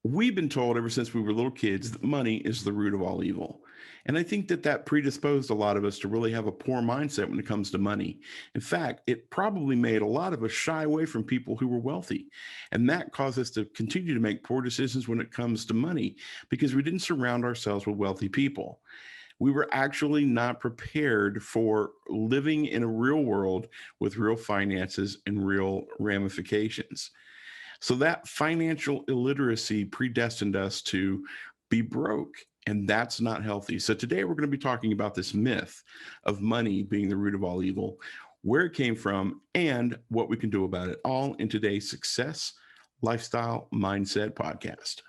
We've been told ever since we were little kids that money is the root of all evil. And I think that that predisposed a lot of us to really have a poor mindset when it comes to money. In fact, it probably made a lot of us shy away from people who were wealthy. And that caused us to continue to make poor decisions when it comes to money because we didn't surround ourselves with wealthy people. We were actually not prepared for living in a real world with real finances and real ramifications. So that financial illiteracy predestined us to be broke. And that's not healthy. So today we're going to be talking about this myth of money being the root of all evil, where it came from, and what we can do about it, all in today's Success Lifestyle Mindset podcast.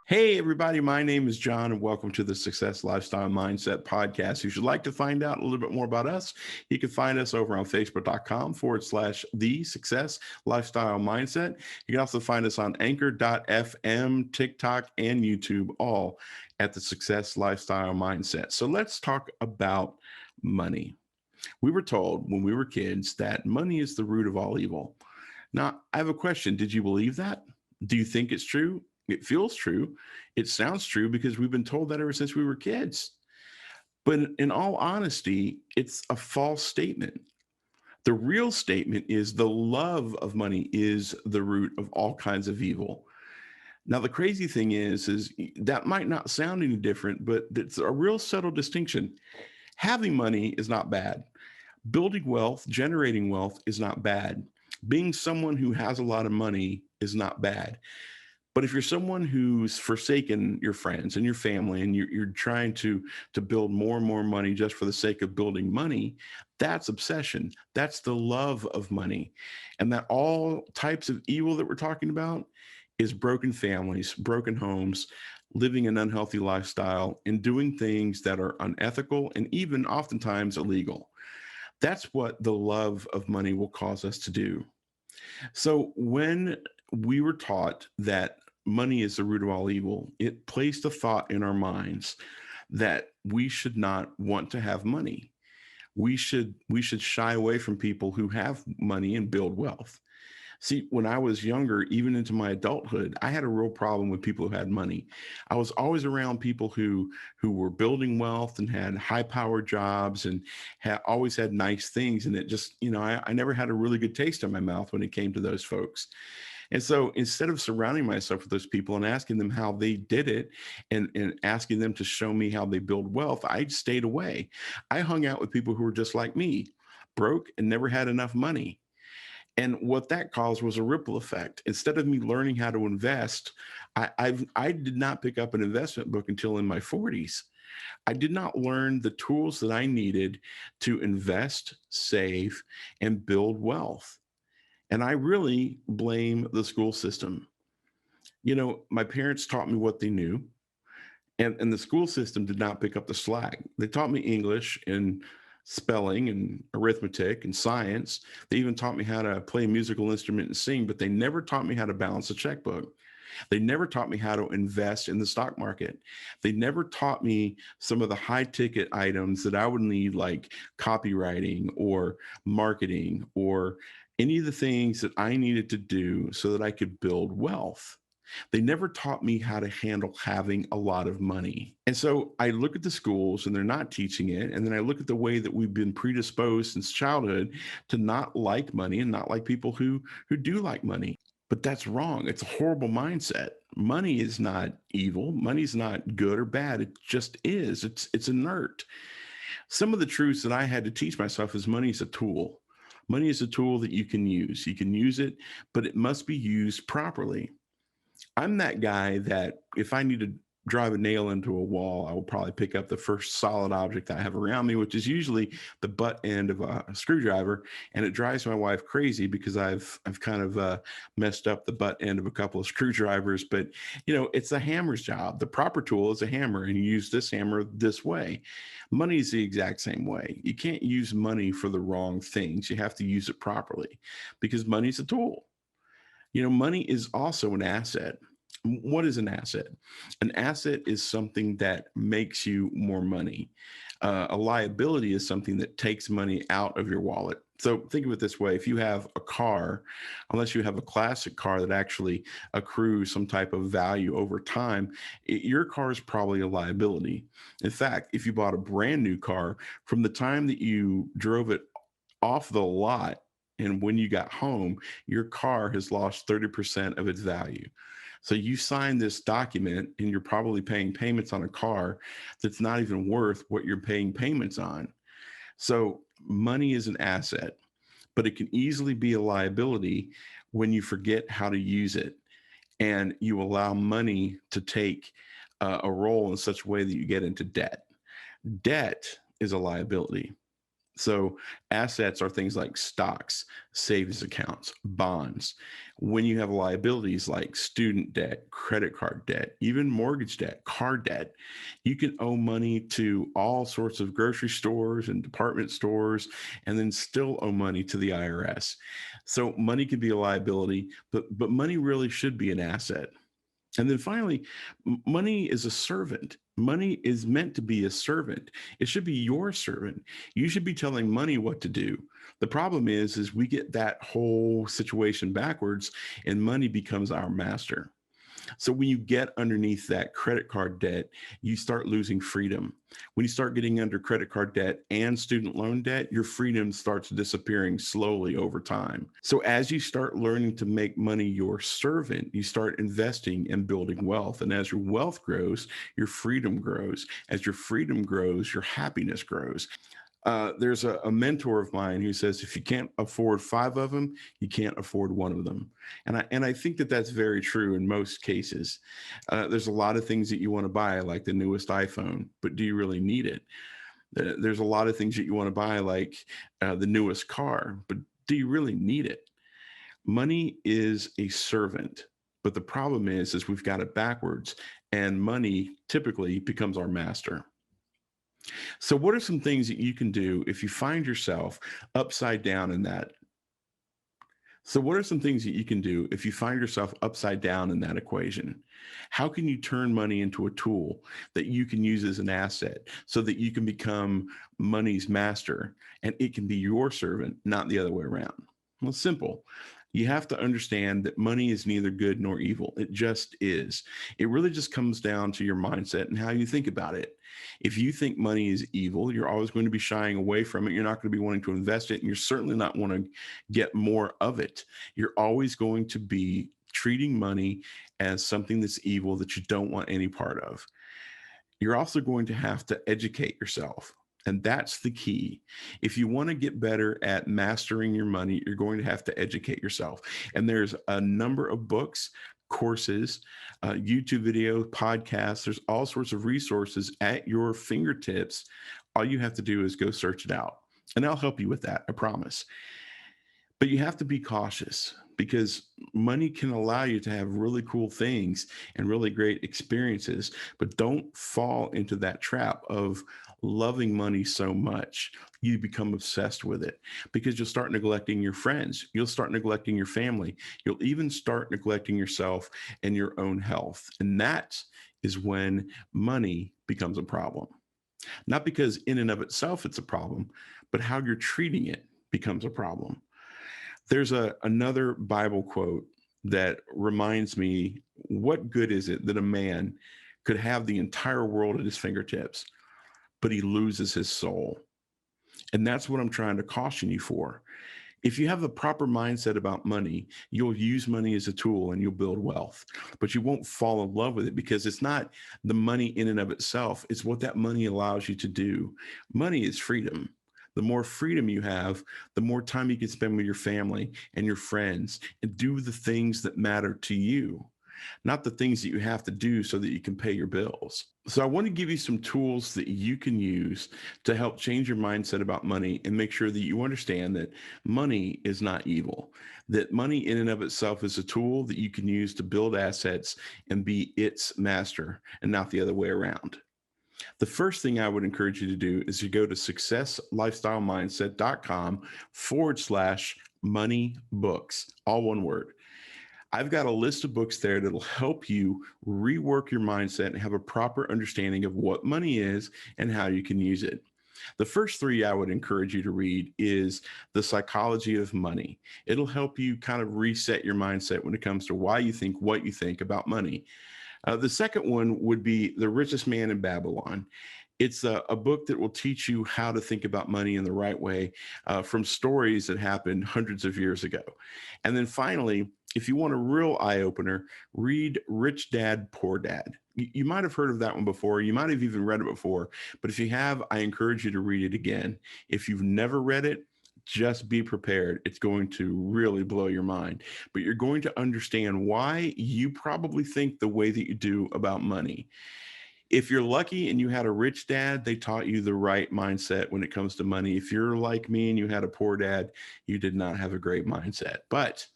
Hey, everybody, my name is John, and welcome to the Success Lifestyle Mindset Podcast. If you'd like to find out a little bit more about us, you can find us over on Facebook.com/The Success Lifestyle Mindset. You can also find us on Anchor.fm, TikTok, and YouTube, all at the Success Lifestyle Mindset. So let's talk about money. We were told when we were kids that money is the root of all evil. Now, I have a question. Did you believe that? Do you think it's true? It feels true. It sounds true because we've been told that ever since we were kids. But in all honesty, it's a false statement. The real statement is the love of money is the root of all kinds of evil. Now, the crazy thing is that might not sound any different, but it's a real subtle distinction. Having money is not bad. Building wealth, generating wealth is not bad. Being someone who has a lot of money is not bad. But if you're someone who's forsaken your friends and your family and you're trying to build more and more money just for the sake of building money, that's obsession. That's the love of money. And that all types of evil that we're talking about is broken families, broken homes, living an unhealthy lifestyle, and doing things that are unethical and even oftentimes illegal. That's what the love of money will cause us to do. So when we were taught that money is the root of all evil, it placed a thought in our minds that we should not want to have money. We should shy away from people who have money and build wealth. See, when I was younger, even into my adulthood, I had a real problem with people who had money. I was always around people who were building wealth and had high-powered jobs and had always had nice things. And it just, I never had a really good taste in my mouth when it came to those folks. And so instead of surrounding myself with those people and asking them how they did it and asking them to show me how they build wealth, I stayed away. I hung out with people who were just like me, broke and never had enough money. And what that caused was a ripple effect. Instead of me learning how to invest, I did not pick up an investment book until in my 40s. I did not learn the tools that I needed to invest, save, and build wealth. And I really blame the school system. My parents taught me what they knew, and the school system did not pick up the slack. They taught me English and spelling and arithmetic and science. They even taught me how to play a musical instrument and sing, but they never taught me how to balance a checkbook. They never taught me how to invest in the stock market. They never taught me some of the high ticket items that I would need, like copywriting or marketing or any of the things that I needed to do so that I could build wealth. They never taught me how to handle having a lot of money. And so I look at the schools and they're not teaching it. And then I look at the way that we've been predisposed since childhood to not like money and not like people who do like money. But that's wrong. It's a horrible mindset. Money is not evil. Money's not good or bad. It just is. It's inert. Some of the truths that I had to teach myself is money is a tool. Money is a tool that you can use. You can use it, but it must be used properly. I'm that guy that if I need to drive a nail into a wall, I will probably pick up the first solid object I have around me, which is usually the butt end of a screwdriver. And it drives my wife crazy because I've kind of messed up the butt end of a couple of screwdrivers. But it's a hammer's job. The proper tool is a hammer, and you use this hammer this way. Money is the exact same way. You can't use money for the wrong things. You have to use it properly because money's a tool. Money is also an asset. What is an asset? An asset is something that makes you more money. A liability is something that takes money out of your wallet. So think of it this way. If you have a car, unless you have a classic car that actually accrues some type of value over time, your car is probably a liability. In fact, if you bought a brand new car, from the time that you drove it off the lot and when you got home, your car has lost 30% of its value. So you signed this document and you're probably paying payments on a car that's not even worth what you're paying payments on. So money is an asset, but it can easily be a liability when you forget how to use it and you allow money to take a role in such a way that you get into debt. Debt is a liability. So assets are things like stocks, savings accounts, bonds. When you have liabilities like student debt, credit card debt, even mortgage debt, car debt, you can owe money to all sorts of grocery stores and department stores and then still owe money to the IRS. So money can be a liability, but money really should be an asset. And then finally, money is a servant. Money is meant to be a servant. It should be your servant. You should be telling money what to do. The problem is we get that whole situation backwards and money becomes our master. So when you get underneath that credit card debt, you start losing freedom. When you start getting under credit card debt and student loan debt, your freedom starts disappearing slowly over time. So as you start learning to make money your servant, you start investing and building wealth. And as your wealth grows, your freedom grows. As your freedom grows, your happiness grows. There's a mentor of mine who says if you can't afford five of them, you can't afford one of them, and I think that that's very true in most cases. There's a lot of things that you want to buy, like the newest iPhone, but do you really need it? There's a lot of things that you want to buy, like the newest car, but do you really need it? Money is a servant, but the problem is we've got it backwards, and money typically becomes our master. So, what are some things that you can do if you find yourself upside down in that? So, what are some things that you can do if you find yourself upside down in that equation? How can you turn money into a tool that you can use as an asset so that you can become money's master and it can be your servant, not the other way around? Well, it's simple. You have to understand that money is neither good nor evil. It just is. It really just comes down to your mindset and how you think about it. If you think money is evil, you're always going to be shying away from it. You're not going to be wanting to invest it, and you're certainly not want to get more of it. You're always going to be treating money as something that's evil that you don't want any part of. You're also going to have to educate yourself. And that's the key. If you want to get better at mastering your money, you're going to have to educate yourself. And there's a number of books, courses, YouTube videos, podcasts. There's all sorts of resources at your fingertips. All you have to do is go search it out. And I'll help you with that, I promise. But you have to be cautious because money can allow you to have really cool things and really great experiences, but don't fall into that trap of loving money so much you become obsessed with it, because you'll start neglecting your friends, you'll start neglecting your family, you'll even start neglecting yourself and your own health. And that is when money becomes a problem. Not because in and of itself it's a problem, but how you're treating it becomes a problem. There's another Bible quote that reminds me, what good is it that a man could have the entire world at his fingertips, but he loses his soul? And that's what I'm trying to caution you for. If you have a proper mindset about money, you'll use money as a tool and you'll build wealth, but you won't fall in love with it because it's not the money in and of itself. It's what that money allows you to do. Money is freedom. The more freedom you have, the more time you can spend with your family and your friends and do the things that matter to you, not the things that you have to do so that you can pay your bills. So I want to give you some tools that you can use to help change your mindset about money and make sure that you understand that money is not evil, that money in and of itself is a tool that you can use to build assets and be its master and not the other way around. The first thing I would encourage you to do is you go to successlifestylemindset.com/money books, all one word. I've got a list of books there that'll help you rework your mindset and have a proper understanding of what money is and how you can use it. The first three I would encourage you to read is The Psychology of Money. It'll help you kind of reset your mindset when it comes to why you think what you think about money. The second one would be The Richest Man in Babylon. It's a book that will teach you how to think about money in the right way from stories that happened hundreds of years ago. And then finally, if you want a real eye opener, read Rich Dad, Poor Dad. You might have heard of that one before. You might have even read it before. But if you have, I encourage you to read it again. If you've never read it, just be prepared. It's going to really blow your mind, but you're going to understand why you probably think the way that you do about money. If you're lucky and you had a rich dad, they taught you the right mindset when it comes to money. If you're like me and you had a poor dad, you did not have a great mindset, but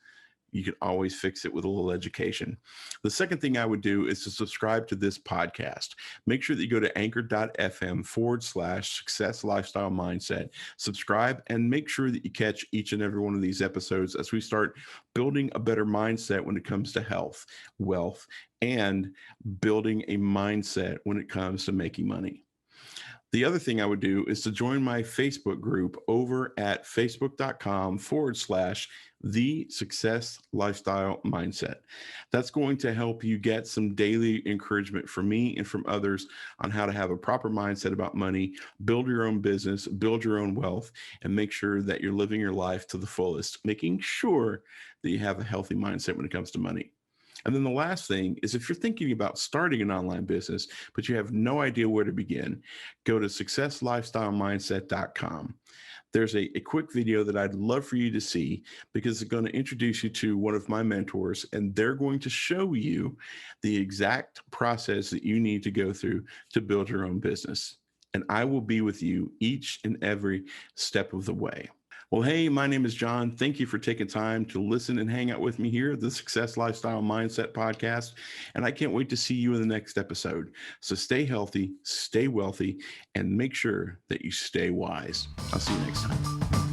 you can always fix it with a little education. The second thing I would do is to subscribe to this podcast. Make sure that you go to anchor.fm/success lifestyle mindset, subscribe, and make sure that you catch each and every one of these episodes as we start building a better mindset when it comes to health, wealth, and building a mindset when it comes to making money. The other thing I would do is to join my Facebook group over at facebook.com/the success lifestyle mindset. That's going to help you get some daily encouragement from me and from others on how to have a proper mindset about money, build your own business, build your own wealth, and make sure that you're living your life to the fullest, making sure that you have a healthy mindset when it comes to money. And then the last thing is if you're thinking about starting an online business, but you have no idea where to begin, go to successlifestylemindset.com. There's a quick video that I'd love for you to see because it's going to introduce you to one of my mentors, and they're going to show you the exact process that you need to go through to build your own business. And I will be with you each and every step of the way. Well, hey, my name is John. Thank you for taking time to listen and hang out with me here at the Success Lifestyle Mindset Podcast. And I can't wait to see you in the next episode. So stay healthy, stay wealthy, and make sure that you stay wise. I'll see you next time.